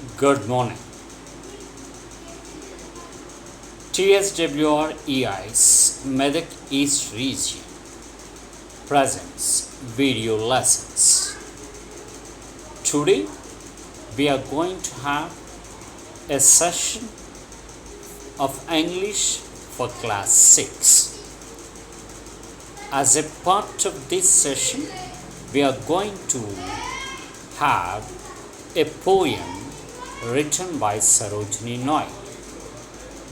Good morning. TSWREI's Medak East Region presents video lessons. Today we are going to have a session of English for class 6. As a part of this session, we are going to have a poem written by Sarojini Naidu.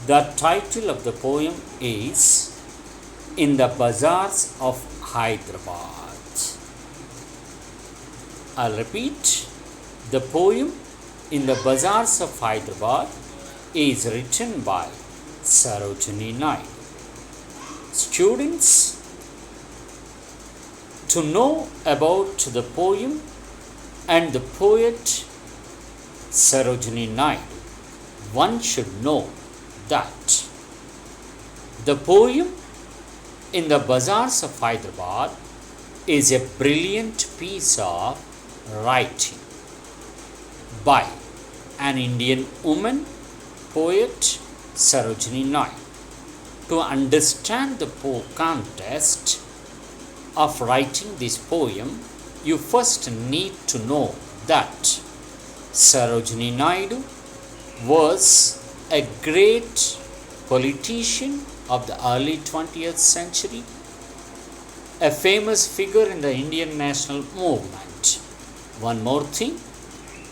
The title of the poem is In the Bazaars of Hyderabad. I'll repeat. The poem In the Bazaars of Hyderabad is written by Sarojini Naidu. Students, to know about the poem and the poet Sarojini Naidu, one should know that the poem In the Bazaars of Hyderabad is a brilliant piece of writing by an Indian woman poet Sarojini Naidu. To understand the context of writing this poem, you first need to know that Sarojini Naidu was a great politician of the early 20th century, a famous figure in the Indian national movement. One more thing,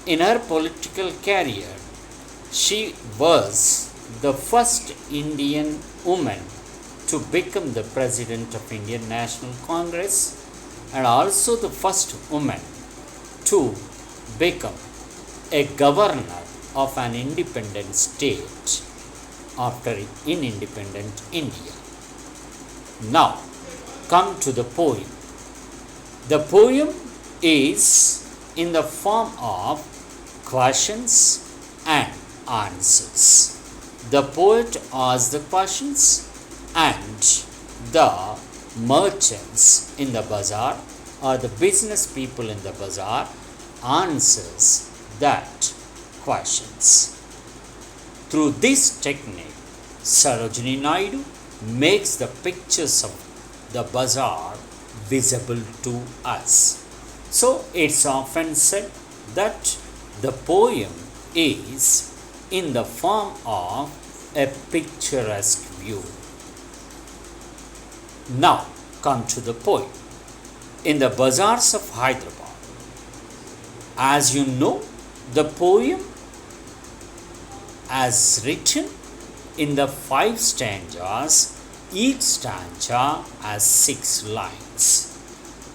in her political career, she was the first Indian woman to become the president of Indian National Congress and also the first woman to become a governor of an independent state after in independent India. Now, come to the poem. The poem is in the form of questions and answers. The poet asks the questions and the merchants in the bazaar or the business people in the bazaar answers that questions. Through this technique, Sarojini Naidu makes the pictures of the bazaar visible to us. So it's often said that the poem is in the form of a picturesque view. Now come to the poem. In the Bazaars of Hyderabad. As you know, the poem as written in the 5 stanzas, each stanza has 6 lines.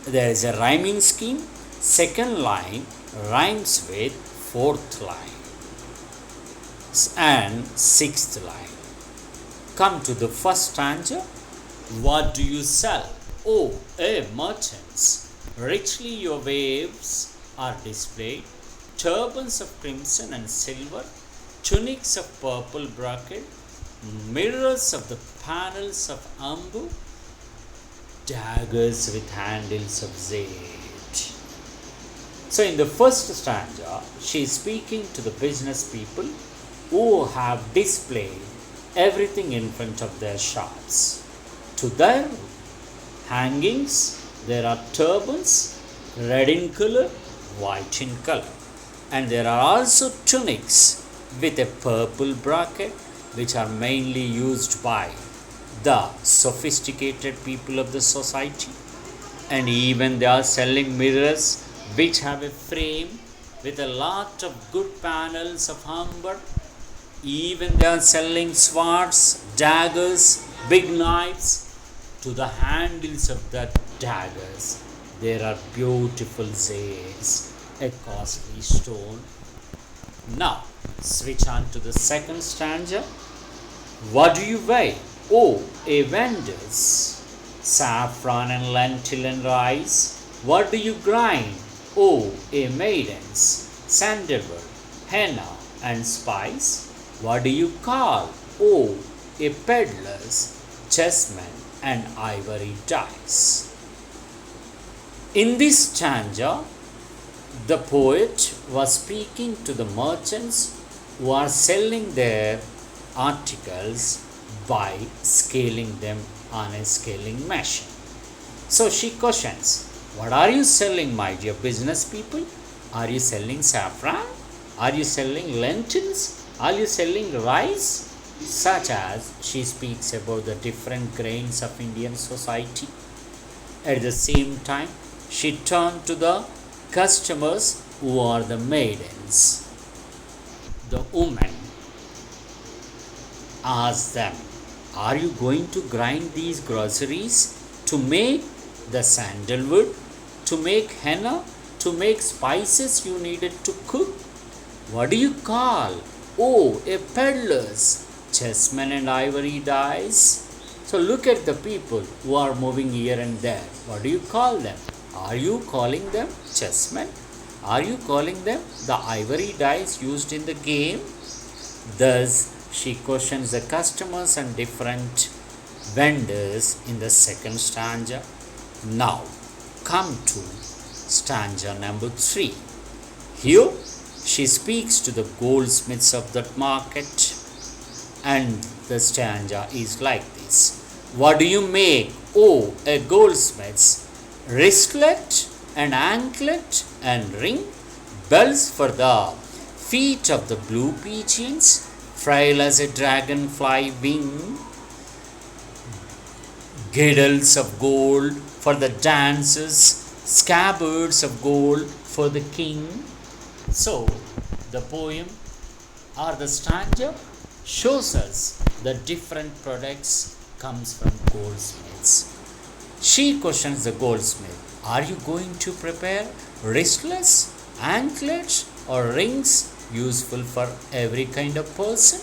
There is a rhyming scheme. Second line rhymes with 4th line and 6th line. Come to the first stanza. What do you sell? Oh, merchants, richly your wares are displayed, turbans of crimson and silver, tunics of purple brocade, mirrors of the panels of amber, daggers with handles of jade. So in the first stanza, she is speaking to the business people who have displayed everything in front of their shops. To their hangings, there are turbans, red in color, white in color. And there are also tunics with a purple brocade, which are mainly used by the sophisticated people of the society. And even they are selling mirrors which have a frame with a lot of good panels of amber. Even they are selling swords, daggers, big knives. To the handles of the daggers, there are beautiful jades, a costly stone. Now, switch on to the second stanza. What do you weigh? Oh, a vendors, saffron and lentil and rice. What do you grind? Oh, a maidens, sandalwood, henna and spice. What do you call? Oh, a peddler's, chessmen and ivory dice. In this stanza, The poet was speaking to the merchants who are selling their articles by scaling them on a scaling machine. So she questions, what are you selling, my dear business people? Are you selling saffron? Are you selling lentils? Are you selling rice? Such as she speaks about the different grains of Indian society. At the same time, she turned to the customers who are the maidens. The woman asked them, are you going to grind these groceries to make the sandalwood, to make henna, to make spices you needed to cook? What do you call? Oh, a peddler's chessmen and ivory dice. So look at the people who are moving here and there. What do you call them? Are you calling them chessmen? Are you calling them the ivory dice used in the game? Thus, she questions the customers and different vendors in the second stanza. Now, come to stanza number 3. Here, she speaks to the goldsmiths of that market, and the stanza is like this. What do you make, oh, a goldsmith's? Wristlet and anklet and ring, bells for the feet of the blue pigeons, frail as a dragonfly wing, girdles of gold for the dancers, scabbards of gold for the king. So, the poem or the stanza shows us the different products comes from goldsmiths. She questions the goldsmith, are you going to prepare wristlets, anklets or rings useful for every kind of person?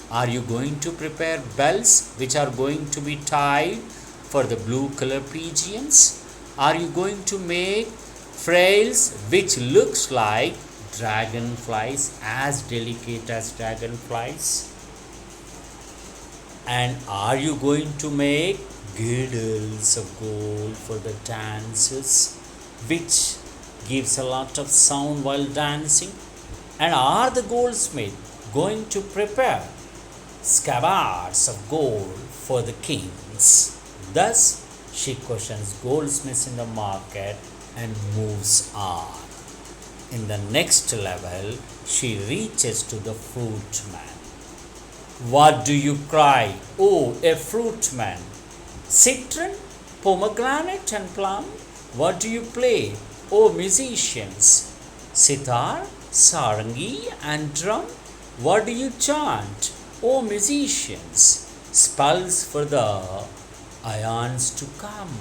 Are you going to prepare bells which are going to be tied for the blue color pigeons? Are you going to make frails which looks like dragonflies, as delicate as dragonflies? And are you going to make girdles of gold for the dancers, which gives a lot of sound while dancing? And are the goldsmith going to prepare scabbards of gold for the kings? Thus, she questions goldsmiths in the market and moves on. In the next level, she reaches to the fruitman. What do you cry, oh, a fruitman? Citron, pomegranate and plum? What do you play, oh musicians? Sitar, sarangi and drum? What do you chant, oh musicians? Spells for the ions to come.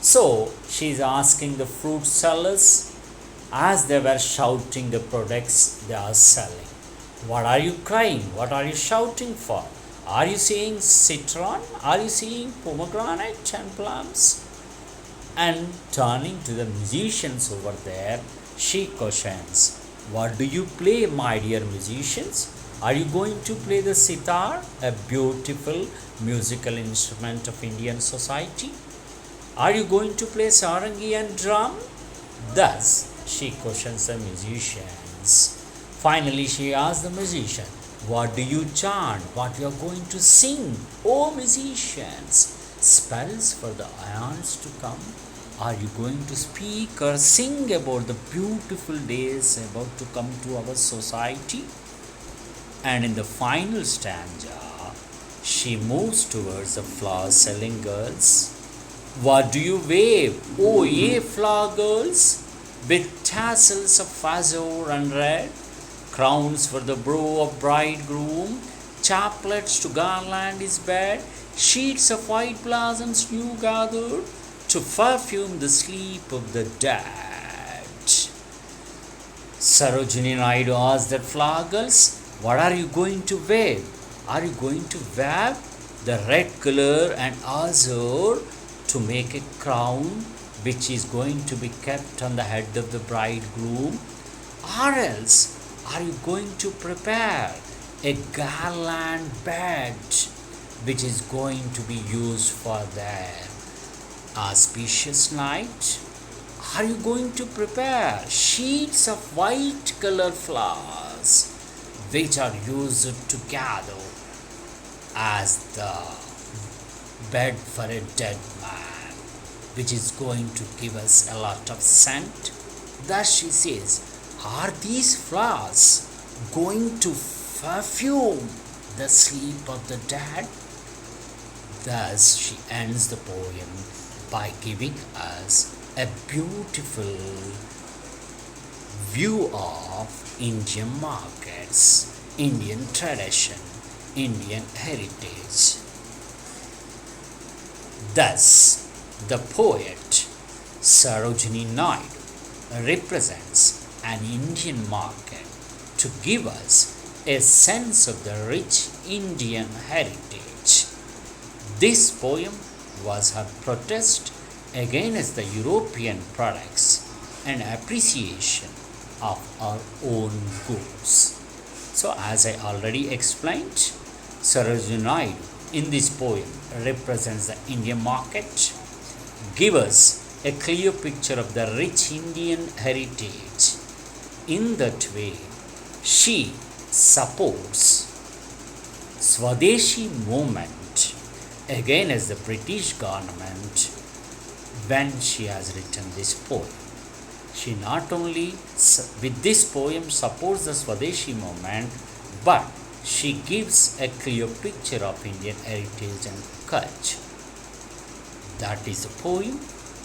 So she is asking the fruit sellers as they were shouting the products they are selling. What are you crying? What are you shouting for? Are you saying citron? Are you saying pomegranate and plums? And turning to the musicians over there, she questions, what do you play, my dear musicians? Are you going to play the sitar, a beautiful musical instrument of Indian society? Are you going to play sarangi and drum? Thus, she questions the musicians. Finally, she asks the musician, what do you chant? What you are going to sing, O musicians? Spells for the ions to come? Are you going to speak or sing about the beautiful days about to come to our society? And in the final stanza, she moves towards the flower selling girls. What do you wave, O ye flower girls? With tassels of azure and red, crowns for the brow of bridegroom, chaplets to garland his bed, sheets of white blossoms new gathered to perfume the sleep of the dead. Sarojini Naidu asked the flower girls, what are you going to wear? Are you going to wear the red color and azure to make a crown which is going to be kept on the head of the bridegroom? Or else, are you going to prepare a garland bed which is going to be used for their auspicious night? are you going to prepare sheets of white color flowers which are used to gather as the bed for a dead man, which is going to give us a lot of scent? Thus she says, are these flowers going to perfume the sleep of the dead? Thus she ends the poem by giving us a beautiful view of Indian markets, Indian tradition, Indian heritage. Thus, the poet Sarojini Naidu represents an Indian market to give us a sense of the rich Indian heritage. This poem was her protest against the European products and appreciation of our own goods. So, as I already explained, Sarojini Naidu in this poem represents the Indian market, give us a clear picture of the rich Indian heritage. In that way, she supports Swadeshi movement against the British government when she has written this poem. She not only with this poem supports the Swadeshi movement, but she gives a clear picture of Indian heritage and culture. That is a poem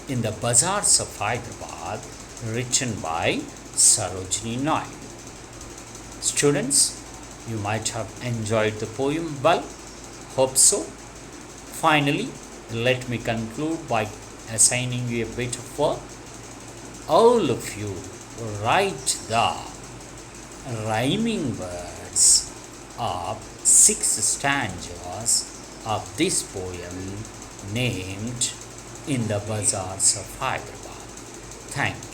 in the Bazaars of Hyderabad written by Sarojini Naidu. Students, you might have enjoyed the poem well. Hope so. Finally, let me conclude by assigning you a bit of work. All of you write the rhyming words of 6 stanzas of this poem named In the Bazaars of Hyderabad. Thank you.